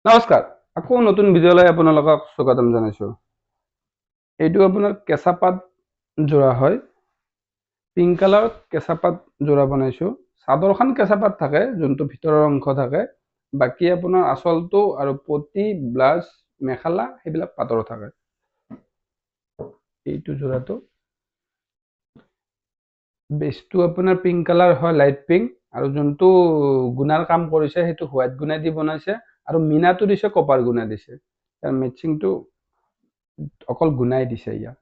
নমস্কাৰ আকৌ নতুন ভিডিঅ'লৈ আপোনালোকক স্বাগতম জনাইছো। এইটো আপোনাৰ কেঁচা পাত জোৰা হয়। পিংক কালাৰ কেঁচা পাত জোৰা বনাইছো। চাদৰখন কেঁচা পাত থাকে, যোনটো ভিতৰৰ অংশ থাকে। বাকী আপোনাৰ আঁচলটো আৰু পটি, ব্লাউজ, মেখেলা সেইবিলাক পাতৰ থাকে। এইটো জোৰাটো বেছটো আপোনাৰ পিংক কালাৰ হয়, লাইট পিংক, আৰু যোনটো গুণাৰ কাম কৰিছে সেইটো হোৱাইট গুণা দি বনাইছে, আৰু মিনাটো দিছে কপাৰ গুণা দিছে। তাৰ মেচিংটো অকল গুণাই দিছে ইয়াত।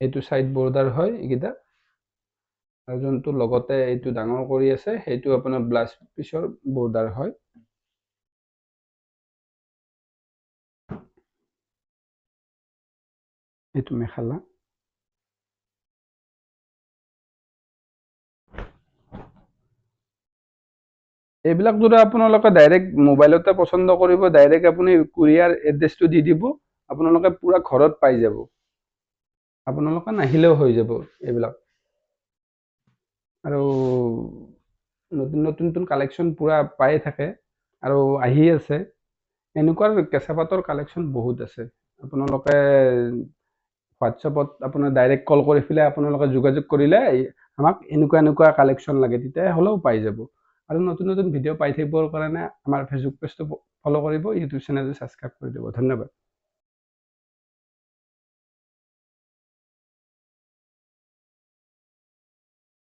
এইটো সাইড বৰ্ডাৰ হয় এইকেইটা, আৰু যোনটো লগতে এইটো ডাঙৰ কৰি আছে সেইটো আপোনাৰ ব্লাউজ পিছৰ বৰ্ডাৰ হয়। এইটো মেখেলা। এইবিলাক যদি আপোনালোকে ডাইৰেক্ট মোবাইলতে পছন্দ কৰিব, ডাইৰেক্ট আপুনি কুৰিয়াৰ এড্ৰেছটো দি দিব, আপোনালোকে পুৰা ঘৰত পাই যাব। আপোনালোকে নাহিলেও হৈ যাব এইবিলাক। আৰু নতুন নতুন কালেকশ্যন পুৰা পাই থাকে আৰু আহি আছে। এনেকুৱা কেঁচা পাতৰ কালেকশ্যন বহুত আছে। আপোনালোকে হোৱাটছএপত আপোনাৰ ডাইৰেক্ট কল কৰি পেলাই আপোনালোকে যোগাযোগ কৰিলে আমাক এনেকুৱা এনেকুৱা কালেকশ্যন লাগে, তেতিয়া হ'লেও পাই যাব। আৰু নতুন নতুন ভিডিঅ' পাই থাকিবৰ কাৰণে আমাৰ ফেচবুক পেজটো ফ'ল' কৰিব, ইউটিউব চেনেলটো ছাবস্ক্ৰাইব কৰি দিব। ধন্যবাদ।